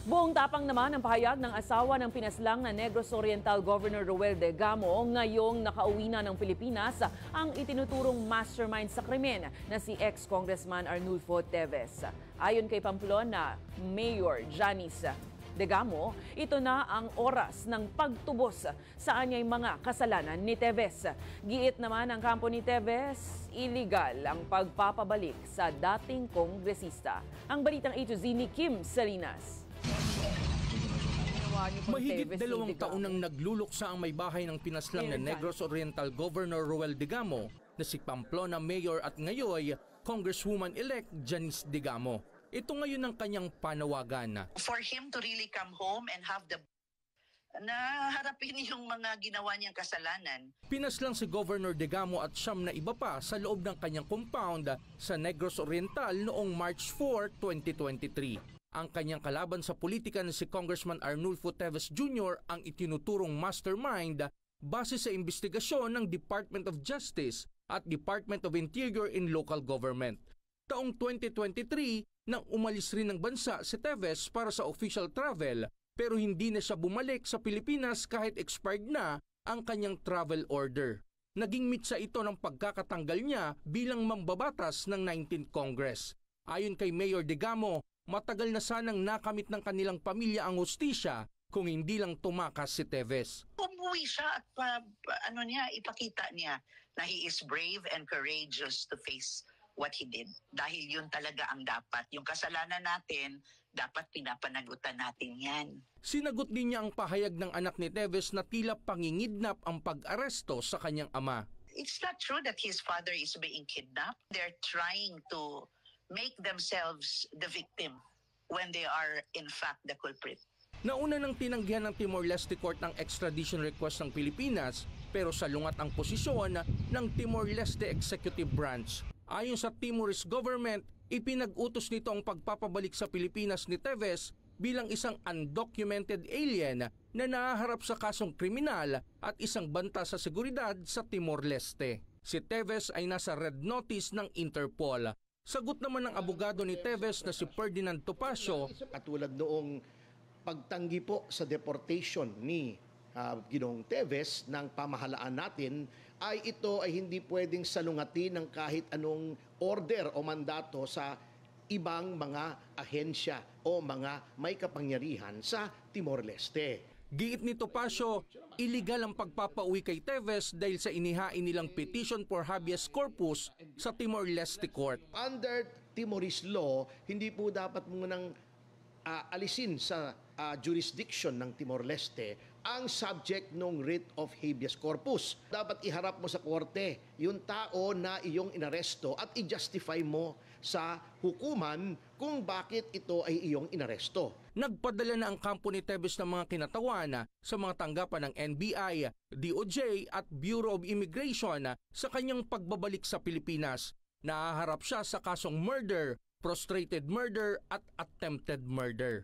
Buong tapang naman ang pahayag ng asawa ng pinaslang na Negros Oriental Governor Roel de Gamo ngayong nakauwi na ng Pilipinas ang itinuturong mastermind sa krimen na si ex-Congressman Arnulfo Teves. Ayon kay Pamplona Mayor Janice de Gamo, ito na ang oras ng pagtubos sa anyay mga kasalanan ni Teves. Giit naman ang kampo ni Teves, illegal ang pagpapabalik sa dating kongresista. Ang balitang A to Z ni Kim Salinas. Mahigit 2 taon nang nagluluksa ang may bahay ng pinaslang na Negros Oriental Governor Roel de Gamo na si Pamplona Mayor at ngayon Congresswoman-elect Janice de Gamo. Ito ngayon ang kanyang panawagan. For him to really come home and have the na harapin yung mga ginawa niyang kasalanan. Pinaslang si Governor de Gamo at siyam na iba pa sa loob ng kanyang compound sa Negros Oriental noong March 4, 2023. Ang kanyang kalaban sa politika na si Congressman Arnulfo Teves Jr. ang itinuturong mastermind base sa investigasyon ng Department of Justice at Department of Interior in Local Government. Taong 2023, nang umalis rin ng bansa si Teves para sa official travel pero hindi na siya bumalik sa Pilipinas kahit expired na ang kanyang travel order. Naging mitsa ito ng pagkakatanggal niya bilang mambabatas ng 19th Congress. Ayon kay Mayor de Gamo, matagal na sanang nakamit ng kanilang pamilya ang hustisya kung hindi lang tumakas si Teves. Umuwi siya at ipakita niya na he is brave and courageous to face what he did. Dahil yun talaga ang dapat. Yung kasalanan natin, dapat pinapanagutan natin yan. Sinagot din niya ang pahayag ng anak ni Teves na tila pangingidnap ang pag-aresto sa kanyang ama. It's not true that his father is being kidnapped. They're trying to make themselves the victim when they are in fact the culprit. Nauna nang tinanggihan ng Timor-Leste Court ang extradition request ng Pilipinas pero salungat ang posisyon ng Timor-Leste Executive Branch. Ayon sa Timorese government, ipinag-utos nito ang pagpapabalik sa Pilipinas ni Teves bilang isang undocumented alien na nahaharap sa kasong kriminal at isang banta sa seguridad sa Timor-Leste. Si Teves ay nasa red notice ng Interpol. Sagot naman ng abogado ni Teves na si Ferdinand Topacio. Katulad noong pagtanggi po sa deportation ni Ginoong Teves ng pamahalaan natin, ay ito ay hindi pwedeng salungatin ng kahit anong order o mandato sa ibang mga ahensya o mga may kapangyarihan sa Timor-Leste. Giit ni Topacio, iligal ang pagpapauwi kay Teves dahil sa inihain nilang petition for habeas corpus sa Timor-Leste Court. Under Timorese law, hindi po dapat munang alisin sa jurisdiction ng Timor-Leste ang subject ng writ of habeas corpus. Dapat iharap mo sa korte yung tao na iyong inaresto at i-justify mo sa hukuman kung bakit ito ay iyong inaresto. Nagpadala na ang kampo ni Teves ng mga kinatawan sa mga tanggapan ng NBI, DOJ at Bureau of Immigration sa kanyang pagbabalik sa Pilipinas. Nahaharap siya sa kasong murder, prostrated murder at attempted murder.